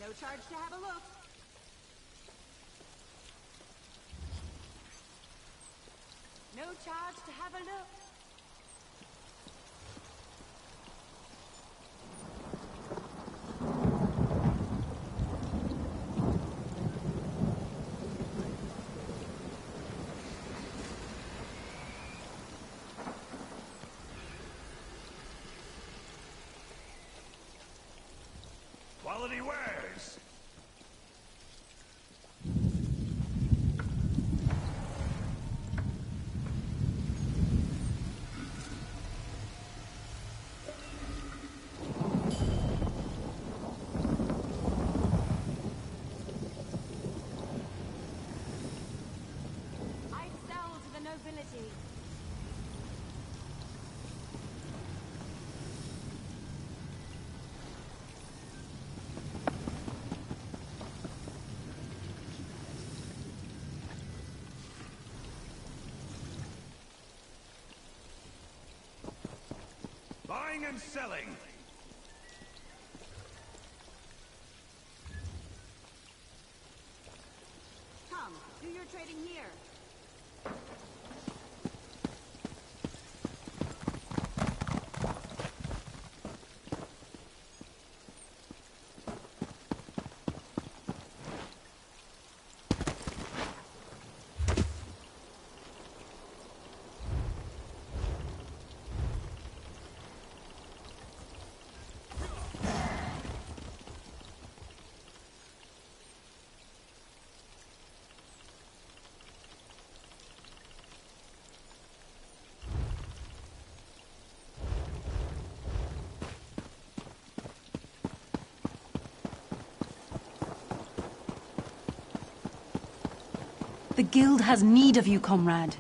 No charge to have a look. No charge to have a look. Quality wares. I sell to the nobility. Buying and selling. Come, do your trading here. The guild has need of you, comrade.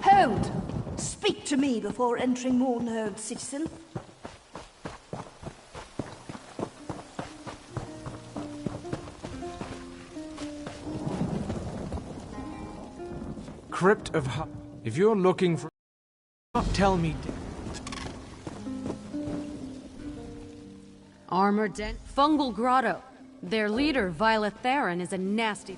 Hold! Speak to me before entering Mornhold, citizen. Crypt of If you're looking for... Not tell me... Armored den... Fungal Grotto. Their leader, Violet Theron, is a nasty...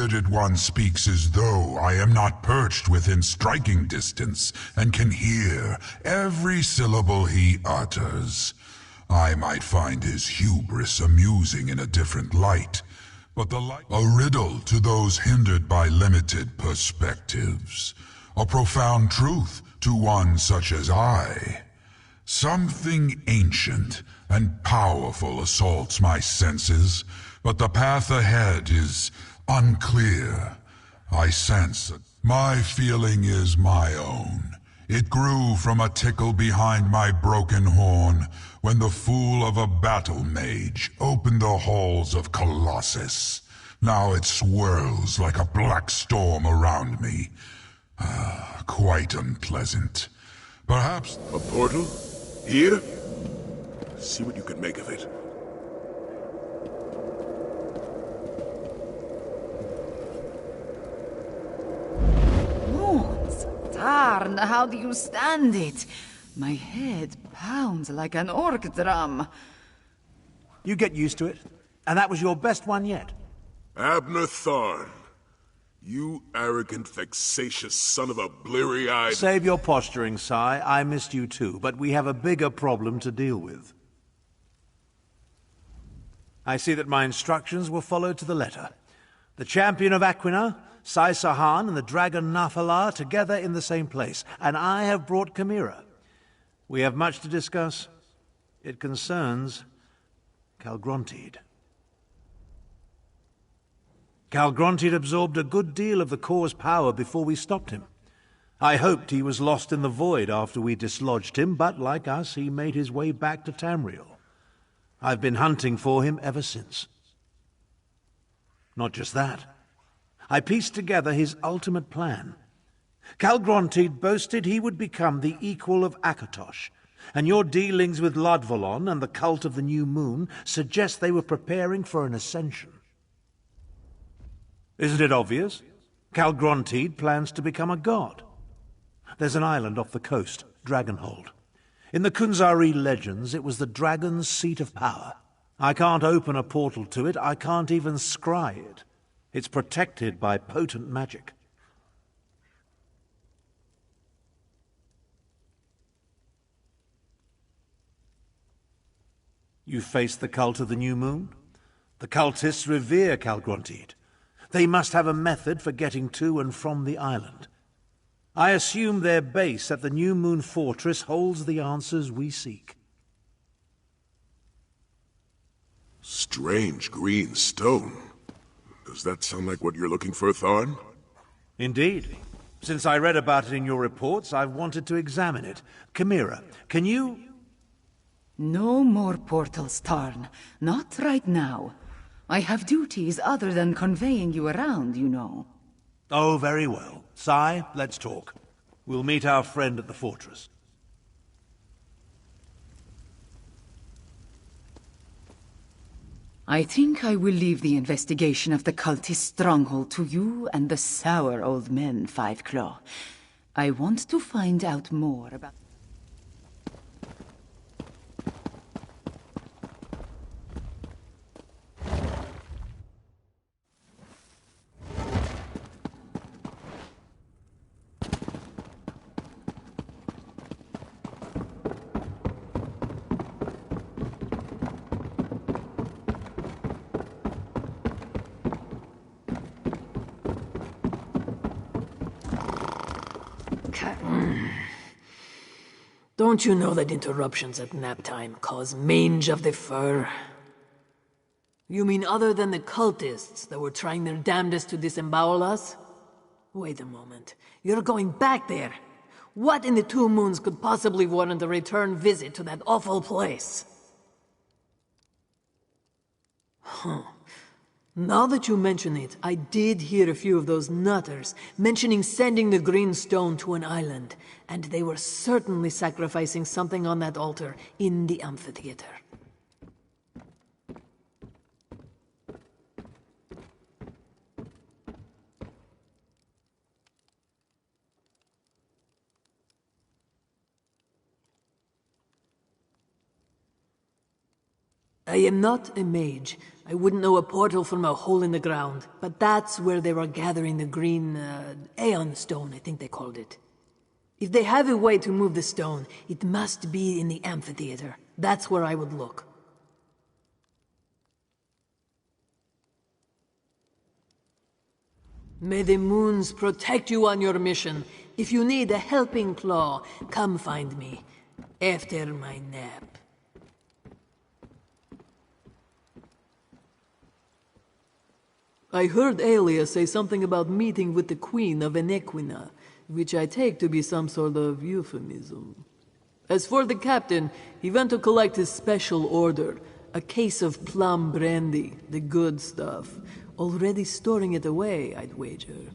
bearded one speaks as though I am not perched within striking distance and can hear every syllable he utters. I might find his hubris amusing in a different light, but a riddle to those hindered by limited perspectives. A profound truth to one such as I. Something ancient and powerful assaults my senses, but the path ahead is unclear. I sense it. My feeling is my own. It grew from a tickle behind my broken horn when the fool of a battle mage opened the halls of Colossus. Now it swirls like a black storm around me. Quite unpleasant. Perhaps... A portal? Here? See what you can make of it. Moons, Tarn, how do you stand it? My head pounds like an orc drum. You get used to it. And that was your best one yet. Abner Tharn. You arrogant, vexatious son of a bleary-eyed... Save your posturing, Sai. I missed you too, but we have a bigger problem to deal with. I see that my instructions were followed to the letter. The champion of Aquina, Sai Sahan, and the dragon Nafala together in the same place, and I have brought Chimera. We have much to discuss. It concerns Calgrontide. Calgrontide absorbed a good deal of the Core's power before we stopped him. I hoped he was lost in the void after we dislodged him, but like us, he made his way back to Tamriel. I've been hunting for him ever since. Not just that. I pieced together his ultimate plan. Calgrontide boasted he would become the equal of Akatosh, and your dealings with Ludvolon and the cult of the New Moon suggest they were preparing for an ascension. Isn't it obvious? Calgrontide plans to become a god. There's an island off the coast, Dragonhold. In the Kunzari legends, it was the dragon's seat of power. I can't open a portal to it, I can't even scry it. It's protected by potent magic. You face the cult of the New Moon? The cultists revere Calgrontide. They must have a method for getting to and from the island. I assume their base at the New Moon Fortress holds the answers we seek. Strange green stone. Does that sound like what you're looking for, Tharn? Indeed. Since I read about it in your reports, I've wanted to examine it. Chimera, can you... No more portals, Tarn. Not right now. I have duties other than conveying you around, you know. Oh, very well. Sai, let's talk. We'll meet our friend at the fortress. I think I will leave the investigation of the cultist stronghold to you and the sour old men, Five Claw. I want to find out more about... Don't you know that interruptions at nap time cause mange of the fur? You mean other than the cultists that were trying their damnedest to disembowel us? Wait a moment. You're going back there. What in the Two Moons could possibly warrant a return visit to that awful place? Huh. Now that you mention it, I did hear a few of those nutters mentioning sending the green stone to an island, and they were certainly sacrificing something on that altar in the amphitheater. I am not a mage. I wouldn't know a portal from a hole in the ground. But that's where they were gathering the green, Aeon Stone, I think they called it. If they have a way to move the stone, it must be in the amphitheater. That's where I would look. May the moons protect you on your mission. If you need a helping claw, come find me. After my nap. I heard Aelia say something about meeting with the Queen of Enequina, which I take to be some sort of euphemism. As for the captain, he went to collect his special order, a case of plum brandy, the good stuff. Already storing it away, I'd wager.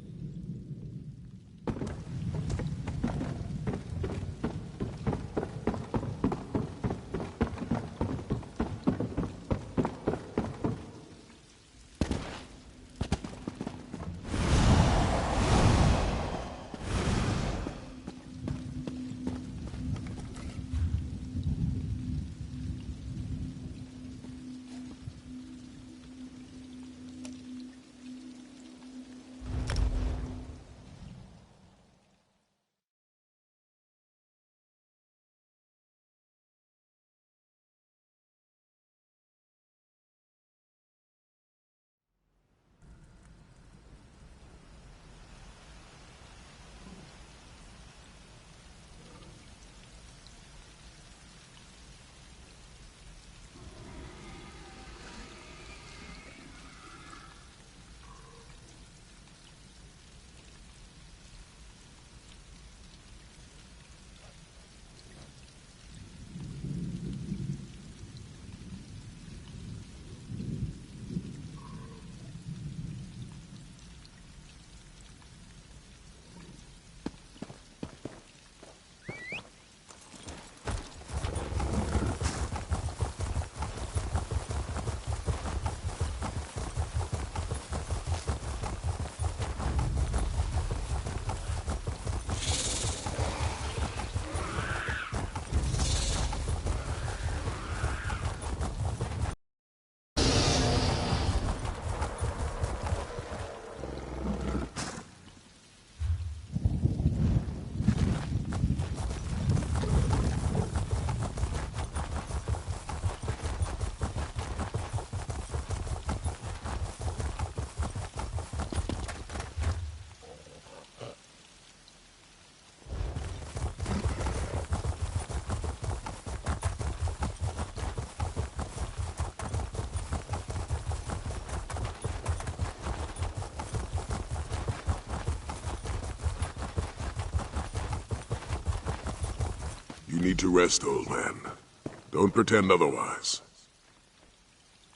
You need to rest, old man. Don't pretend otherwise.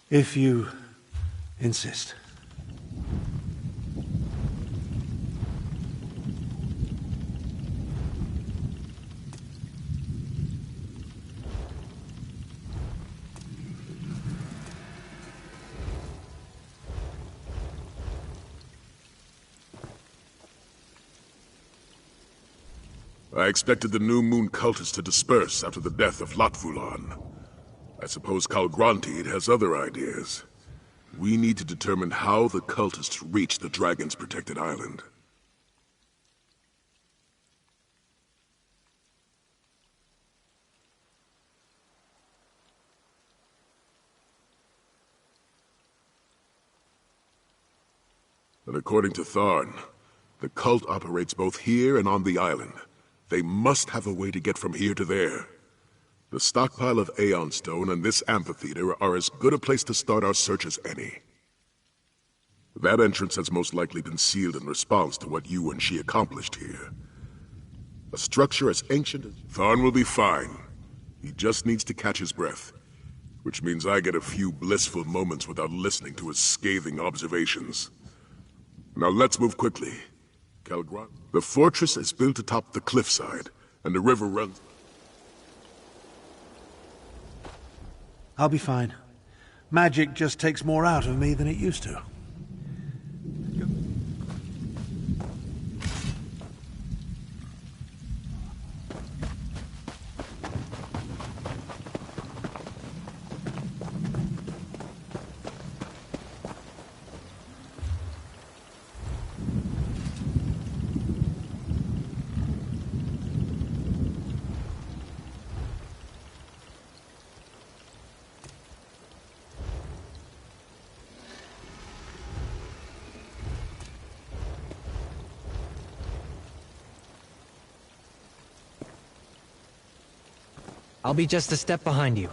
If you insist. I expected the New Moon cultists to disperse after the death of Latvulan. I suppose Kalgrantid has other ideas. We need to determine how the cultists reached the Dragon's protected island. And according to Tharn, the cult operates both here and on the island. They must have a way to get from here to there. The stockpile of Aeon Stone and this amphitheater are as good a place to start our search as any. That entrance has most likely been sealed in response to what you and she accomplished here. A structure as ancient as... Tharn will be fine. He just needs to catch his breath. Which means I get a few blissful moments without listening to his scathing observations. Now let's move quickly. The fortress is built atop the cliffside, and the river runs... I'll be fine. Magic just takes more out of me than it used to. I'll be just a step behind you.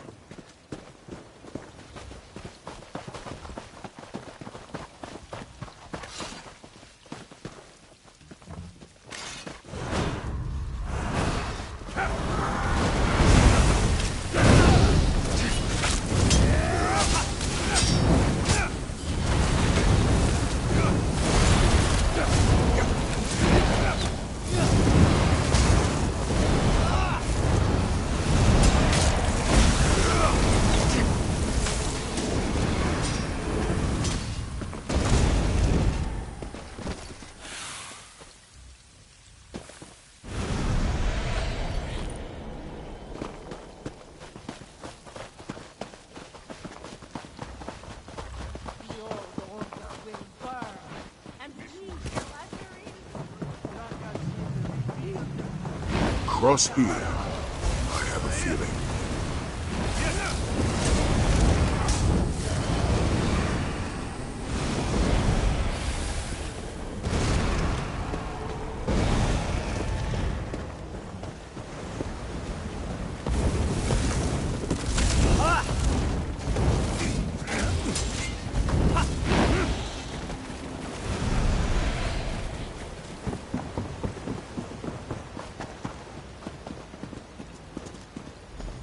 Cross here. I have a feeling.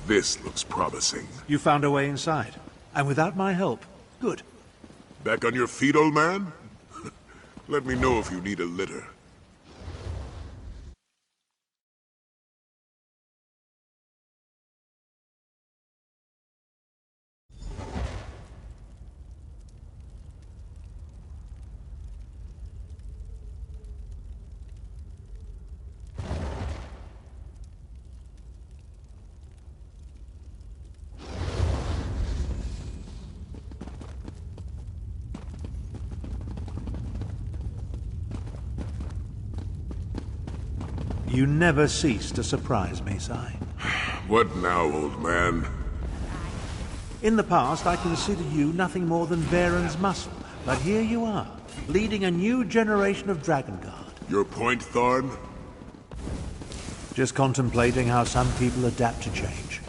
This looks promising. You found a way inside, and without my help. Good. Back on your feet, old man? Let me know if you need a litter. You never cease to surprise me, Si. What now, old man? In the past, I considered you nothing more than Varen's muscle. But here you are, leading a new generation of Dragon Guard. Your point, Thorn? Just contemplating how some people adapt to change.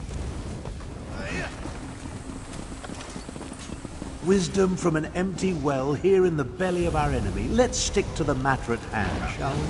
Wisdom from an empty well here in the belly of our enemy. Let's stick to the matter at hand, shall we?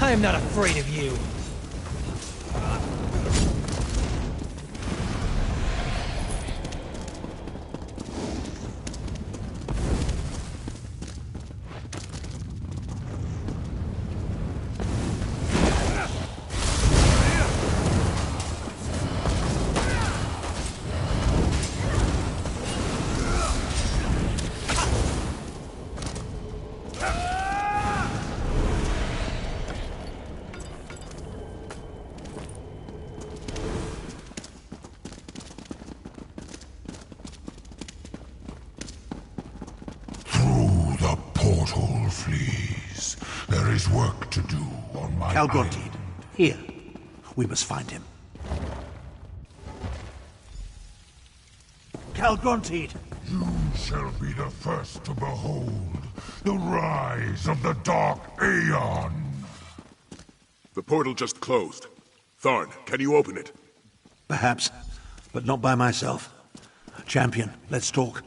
I am not afraid of you. Fleas. There is work to do on my Calgrontied, here. We must find him. Calgrontied! You shall be the first to behold the rise of the Dark Aeon. The portal just closed. Tharn, can you open it? Perhaps. but not by myself. Champion, let's talk.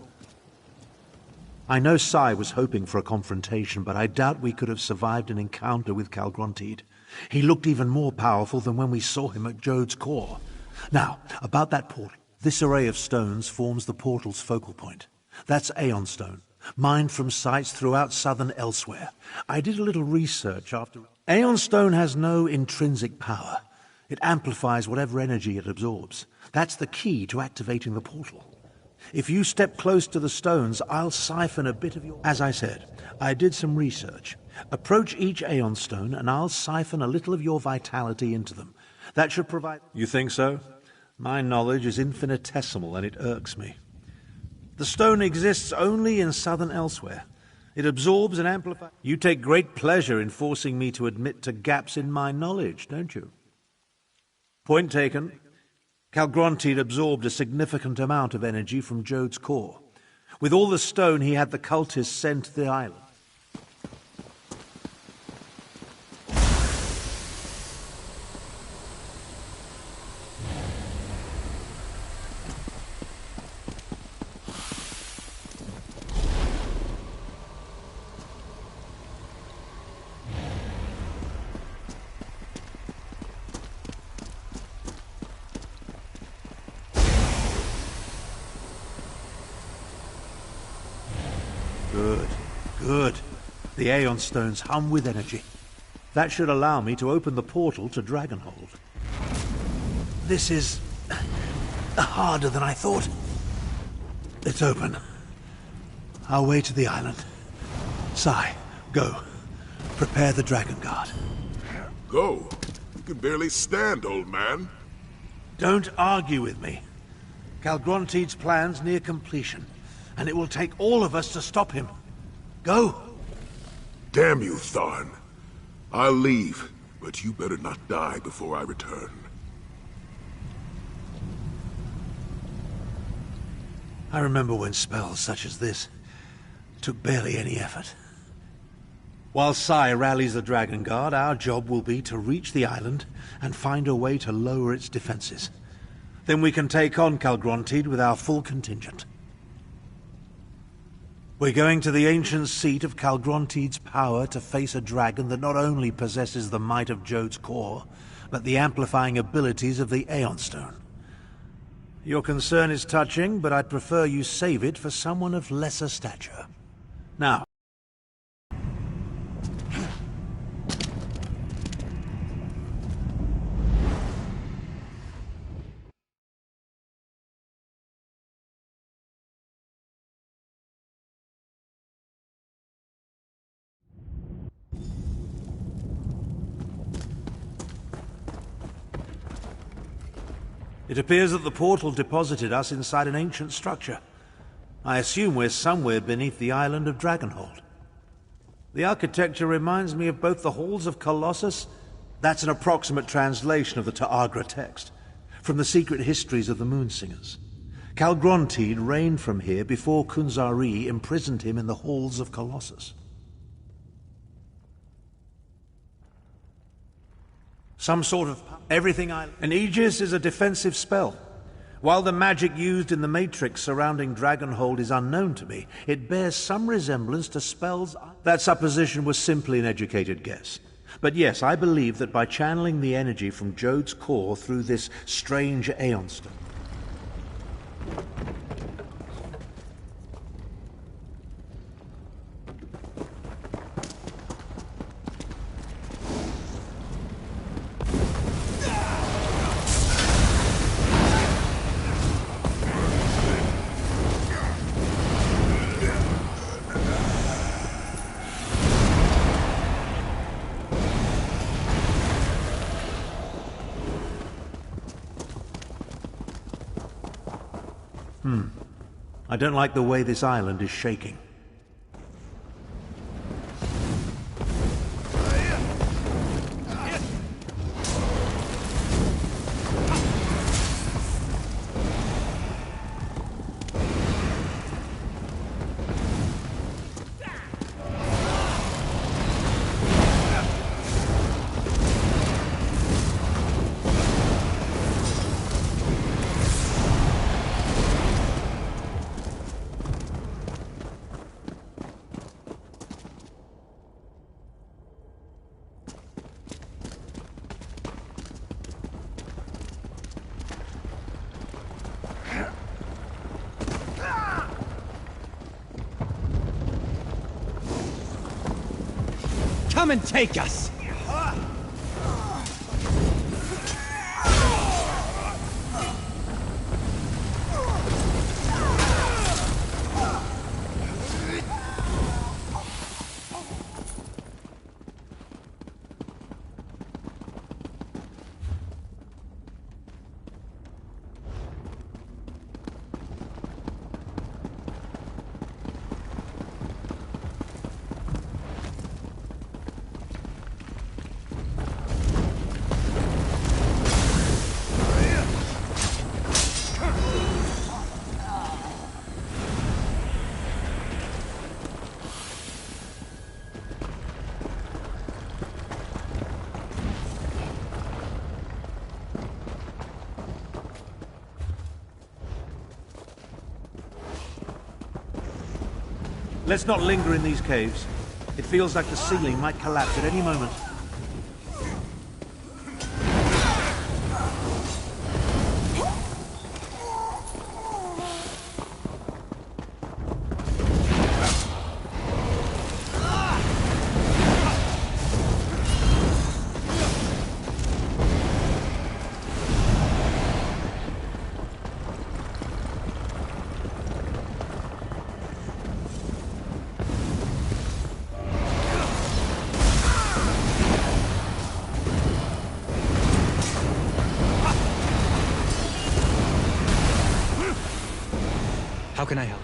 I know Sai was hoping for a confrontation, but I doubt we could have survived an encounter with Calgrontiid. He looked even more powerful than when we saw him at Jode's core. Now, about that portal. This array of stones forms the portal's focal point. That's Aeon Stone, mined from sites throughout southern Elsewhere. I did a little research after... Aeon Stone has no intrinsic power. It amplifies whatever energy it absorbs. That's the key to activating the portal. If you step close to the stones, I'll siphon a bit of your... As I said, I did some research. Approach each Aeon Stone and I'll siphon a little of your vitality into them. That should provide... You think so? My knowledge is infinitesimal and it irks me. The stone exists only in southern Elsewhere. It absorbs and amplifies... You take great pleasure in forcing me to admit to gaps in my knowledge, don't you? Point taken. Calgrontiid absorbed a significant amount of energy from Jode's core. With all the stone, he had the cultists sent to the island. Good. The Aeon Stones hum with energy. That should allow me to open the portal to Dragonhold. This is... harder than I thought. It's open. Our way to the island. Sai, go. Prepare the Dragon Guard. Go? You can barely stand, old man. Don't argue with me. Calgrontiid's plan's near completion, and it will take all of us to stop him. Go! Damn you, Tharn. I'll leave, but you better not die before I return. I remember when spells such as this took barely any effort. While Sai rallies the Dragon Guard, our job will be to reach the island and find a way to lower its defenses. Then we can take on Calgrontiid with our full contingent. We're going to the ancient seat of Calgrontiid's power to face a dragon that not only possesses the might of Jode's core, but the amplifying abilities of the Aeon Stone. Your concern is touching, but I'd prefer you save it for someone of lesser stature. Now, it appears that the portal deposited us inside an ancient structure. I assume we're somewhere beneath the island of Dragonhold. The architecture reminds me of both the Halls of Colossus. That's an approximate translation of the Ta'agra text, from the secret histories of the Moonsingers. Calgrontiid reigned from here before Kunzari imprisoned him in the Halls of Colossus. Some sort of... everything I... An Aegis is a defensive spell. While the magic used in the Matrix surrounding Dragonhold is unknown to me, it bears some resemblance to spells... That supposition was simply an educated guess. But yes, I believe that by channeling the energy from Jode's core through this strange Aeon Stone... I don't like the way this island is shaking. come and take us! Let's not linger in these caves. It feels like the ceiling might collapse at any moment. How can I help?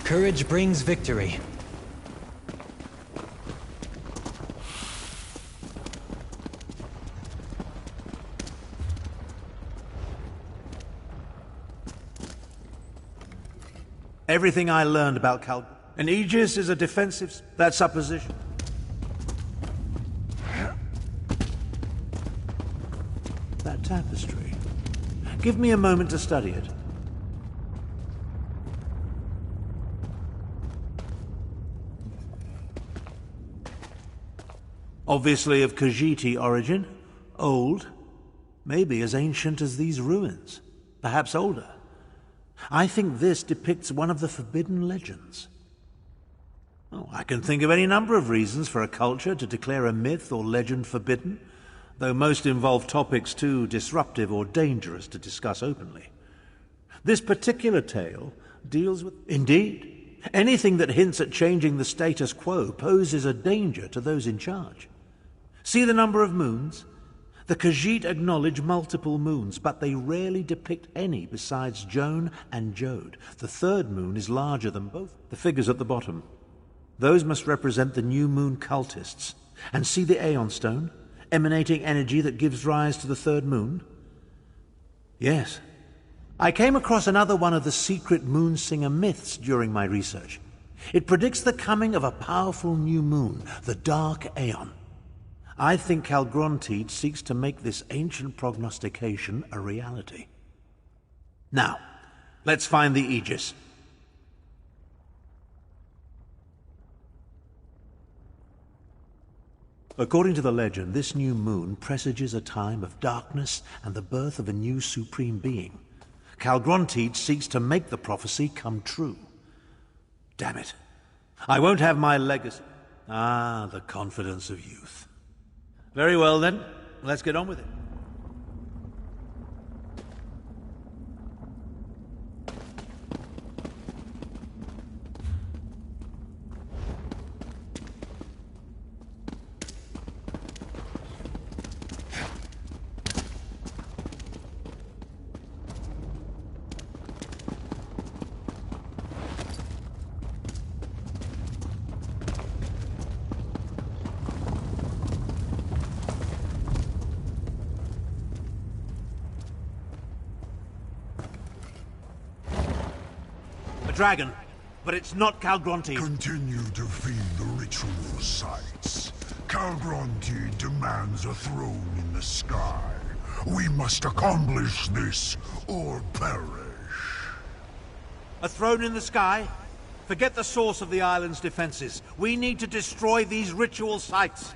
Courage brings victory. Everything I learned about an Aegis is a defensive... That's supposition. That tapestry. Give me a moment to study it. Obviously of Khajiiti origin, old, maybe as ancient as these ruins, perhaps older. I think this depicts one of the forbidden legends. Oh, I can think of any number of reasons for a culture to declare a myth or legend forbidden, though most involve topics too disruptive or dangerous to discuss openly. This particular tale deals with... Indeed, anything that hints at changing the status quo poses a danger to those in charge. See the number of moons? The Khajiit acknowledge multiple moons, but they rarely depict any besides Joan and Jode. The third moon is larger than both. The figures at the bottom. Those must represent the new moon cultists. And see the Aeon Stone, emanating energy that gives rise to the third moon? Yes. I came across another one of the secret Moonsinger myths during my research. It predicts the coming of a powerful new moon, the Dark Aeon. I think Calgrontiid seeks to make this ancient prognostication a reality. Now, let's find the Aegis. According to the legend, this new moon presages a time of darkness and the birth of a new supreme being. Calgrontiid seeks to make the prophecy come true. Damn it. I won't have my legacy. Ah, the confidence of youth. Very well, then. Let's get on with it. dragon, but it's not Calgronti. Continue to feed the ritual sites. Calgronti demands a throne in the sky. We must accomplish this, or perish. A throne in the sky? Forget the source of the island's defenses. We need to destroy these ritual sites.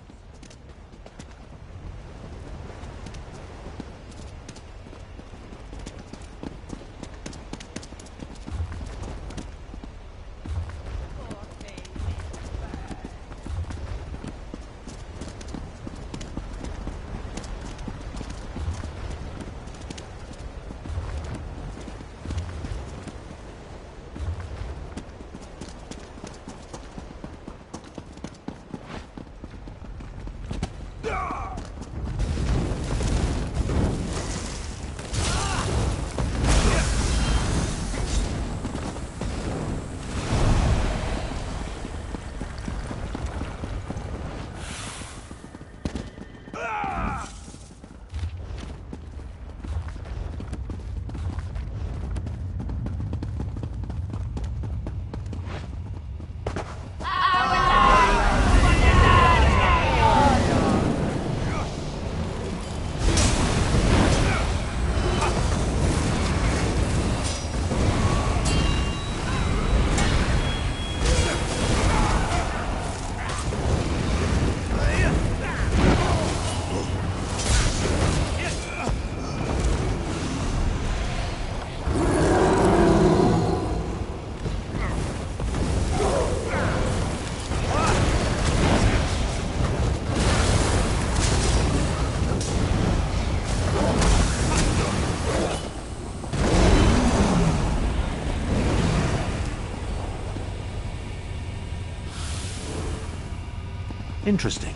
Interesting.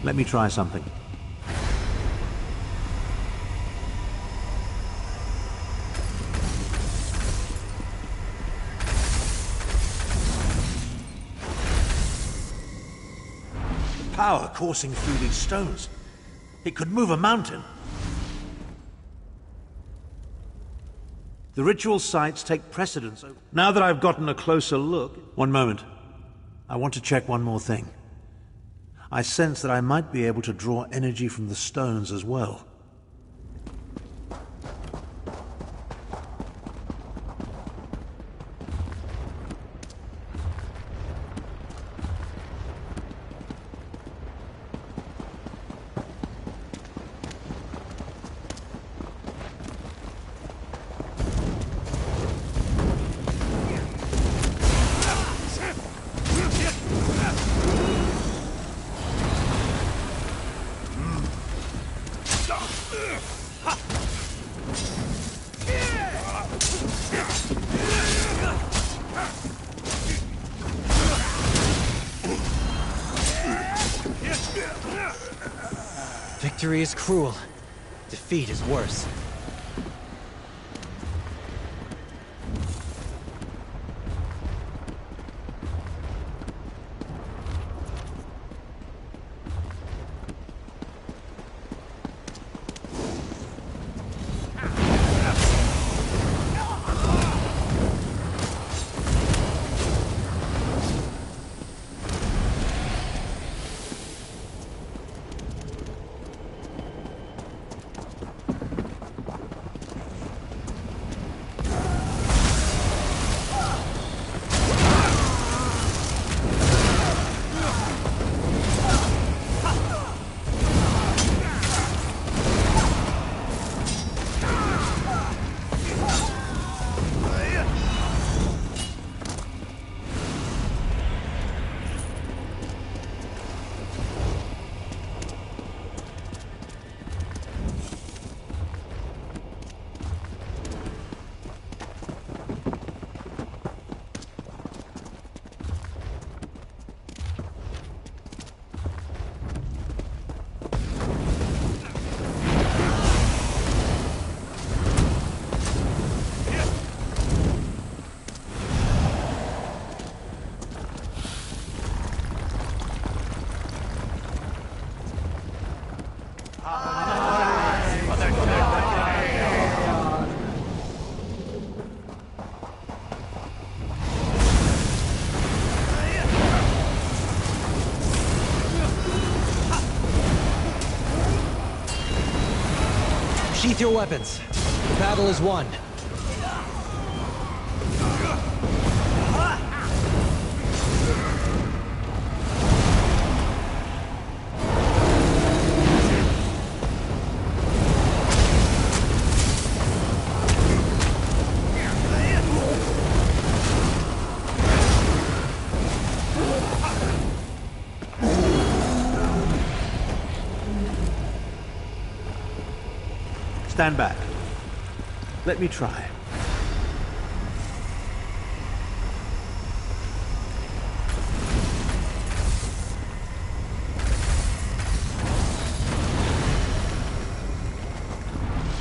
Let me try something. The power coursing through these stones. It could move a mountain. The ritual sites take precedence. Now that I've gotten a closer look... One moment. I want to check one more thing. I sense that I might be able to draw energy from the stones as well. Victory is cruel. Defeat is worse. Sheath your weapons. The battle is won. Stand back. Let me try.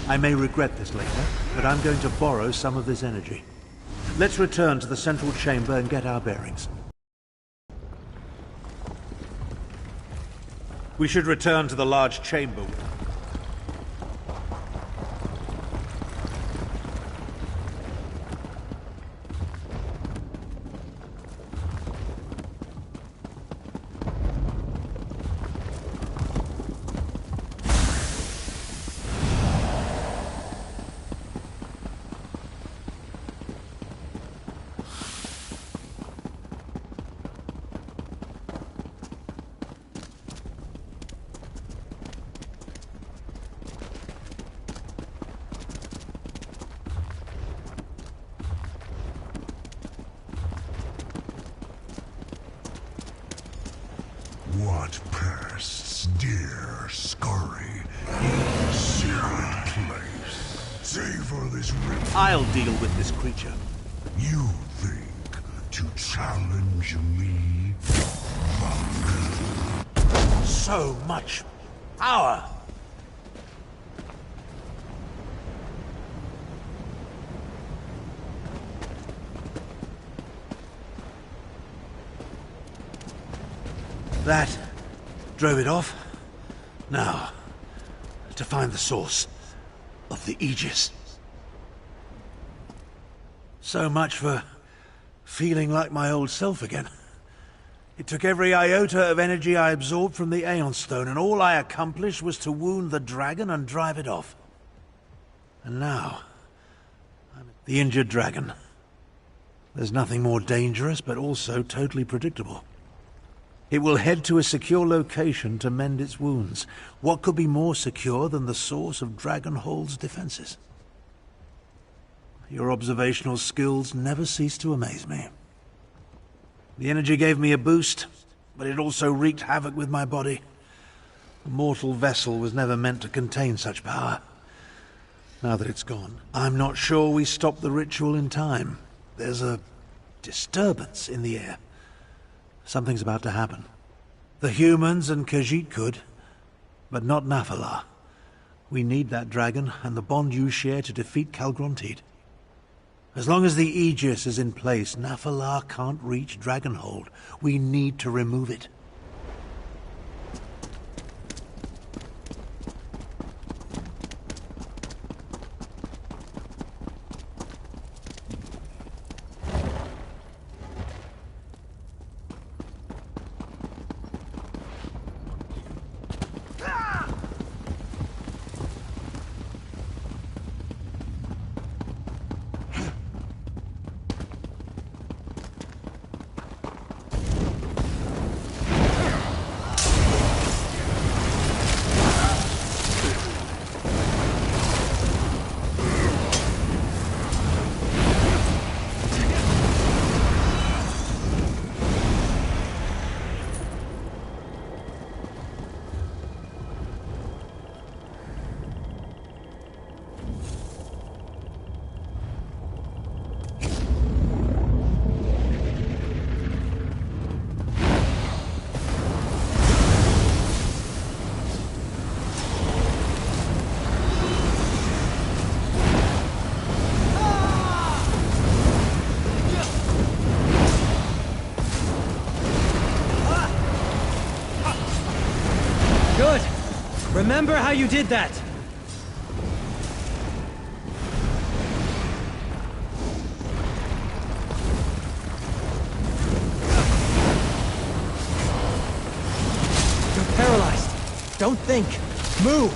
I may regret this later, but I'm going to borrow some of this energy. Let's return to the central chamber and get our bearings. We should return to the large chamber. What pests dare scurry in this secret place? Savor this rip. I'll deal with this creature. You think to challenge me? So much power! That drove it off. Now, to find the source of the Aegis. So much for feeling like my old self again. It took every iota of energy I absorbed from the Aeon Stone, and all I accomplished was to wound the dragon and drive it off. And now, I'm the injured dragon. There's nothing more dangerous, but also totally predictable. It will head to a secure location to mend its wounds. What could be more secure than the source of Dragonhold's defenses? Your observational skills never cease to amaze me. The energy gave me a boost, but it also wreaked havoc with my body. A mortal vessel was never meant to contain such power. Now that it's gone, I'm not sure we stopped the ritual in time. There's a disturbance in the air. Something's about to happen. The humans and Khajiit could, but not Nafalar. We need that dragon and the bond you share to defeat Calgrontid. As long as the Aegis is in place, Nafalar can't reach Dragonhold. We need to remove it. Good! Remember how you did that! You're paralyzed. Don't think. Move!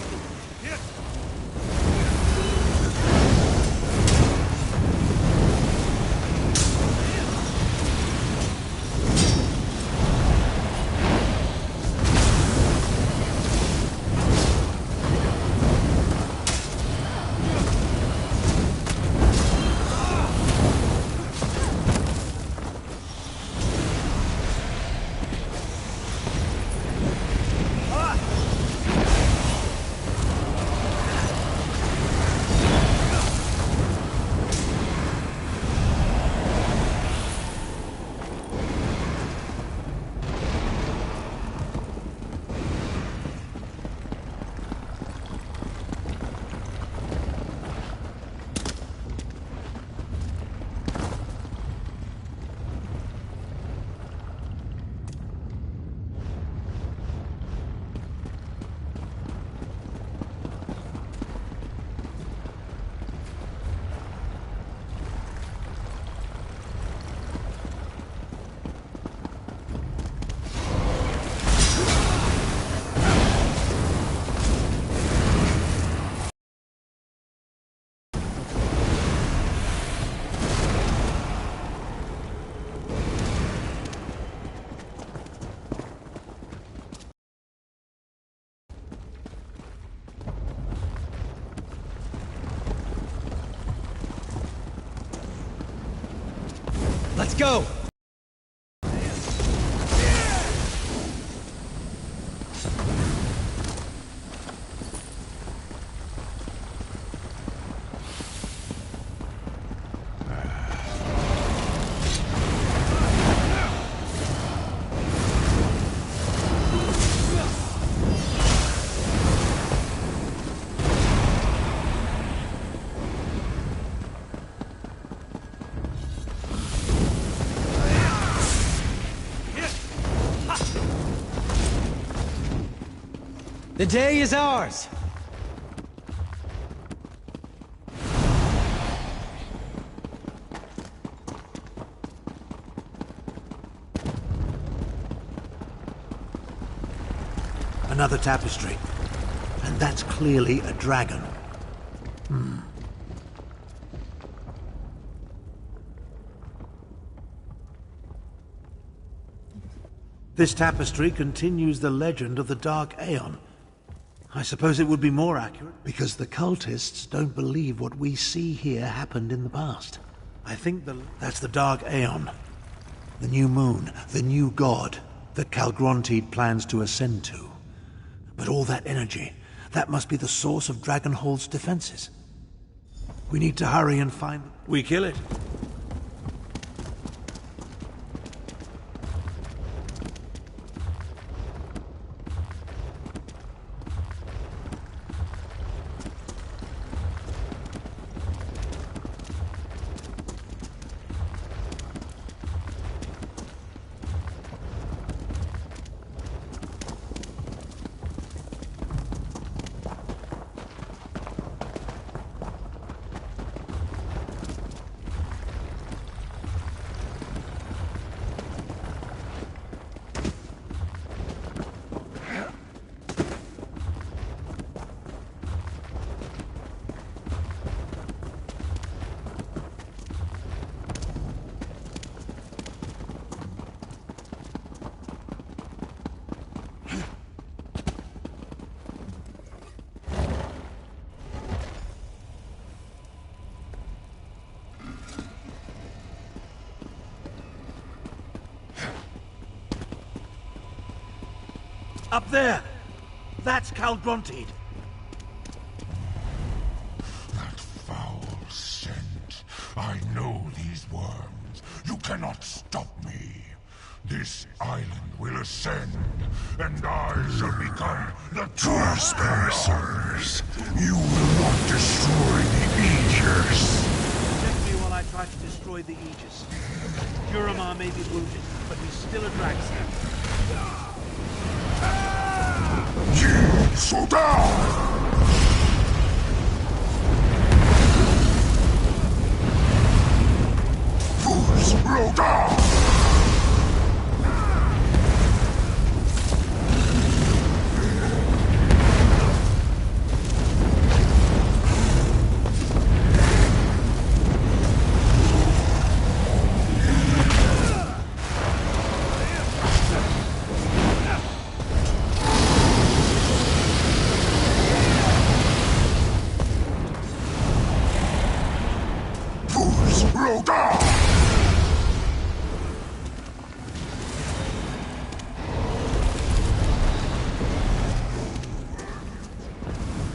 Let's go! The day is ours! Another tapestry. And that's clearly a dragon. This tapestry continues the legend of the Dark Aeon. I suppose it would be more accurate, because the cultists don't believe what we see here happened in the past. I think that's the Dark Aeon. The new moon, the new god that Calgrontide plans to ascend to. But all that energy, that must be the source of Dragonhold's defenses. We need to hurry and find... We kill it. Up there! That's Calgrontide. That foul scent. I know these worms. You cannot stop me. This island will ascend, and I shall become the trespassers. You will not destroy the Aegis. Protect me while I try to destroy the Aegis. Duramar may be wounded, but he's still a Dragster. Soldat! Fools, roll down!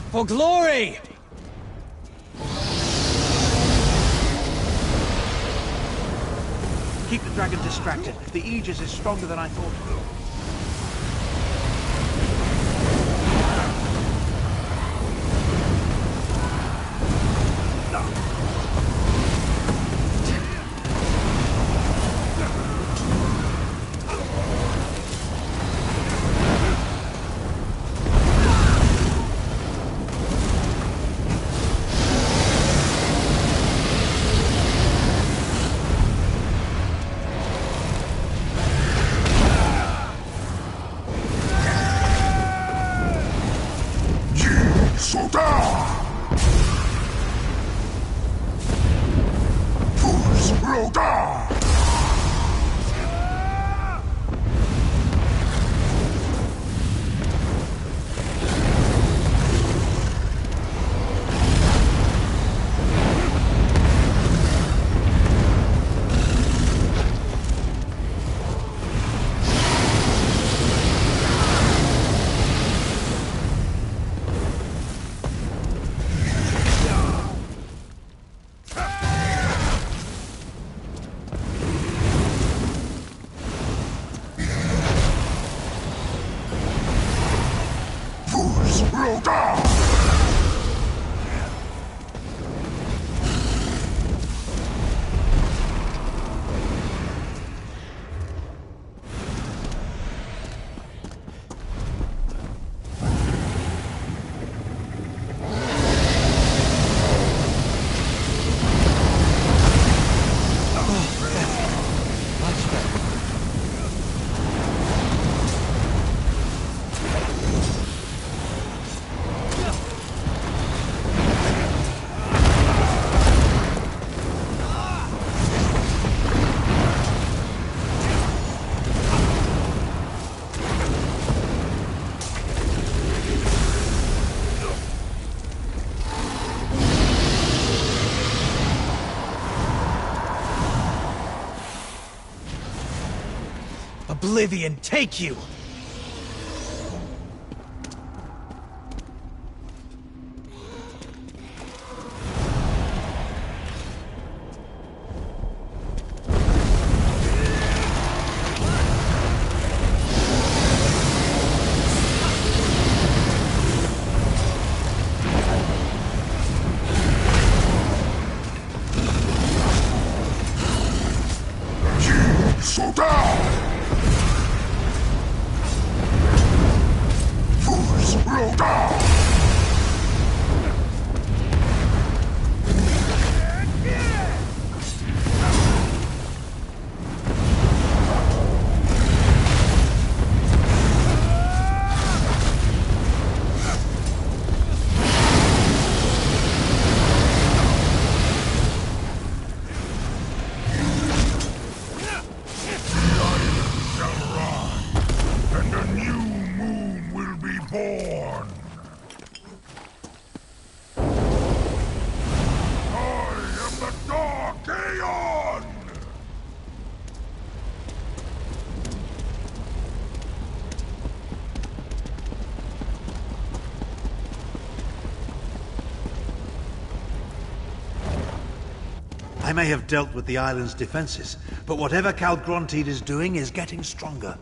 For glory! Keep the dragon distracted. The Aegis is stronger than I thought. Oblivion take you! So down! Fools, roll down! Born. I am the Dark Aeon! I may have dealt with the island's defenses, but whatever Calgrontide is doing is getting stronger.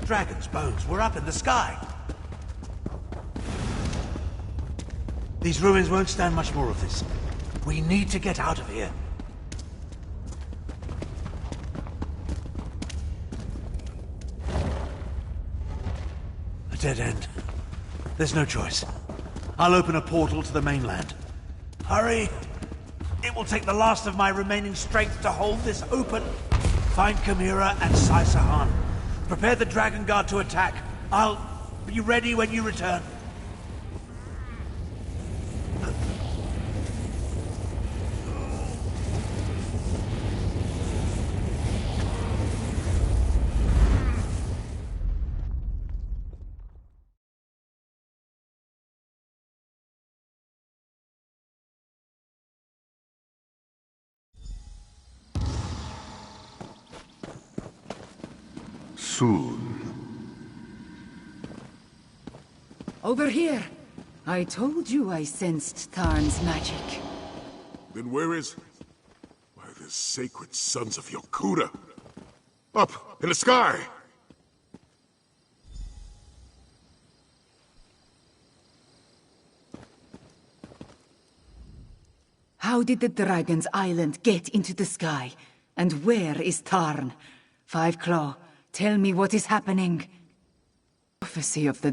Dragon's bones were up in the sky. These ruins won't stand much more of this. We need to get out of here. A dead end. There's no choice. I'll open a portal to the mainland. Hurry! It will take the last of my remaining strength to hold this open. Find Chimera and Saisahan. Prepare the Dragon Guard to attack. I'll be ready when you return. Soon. Over here. I told you I sensed Tarn's magic. Then where is... Why, the sacred sons of Yokuda? Up, in the sky! How did the Dragon's Island get into the sky? And where is Tarn? Five Claw, tell me what is happening. Prophecy of the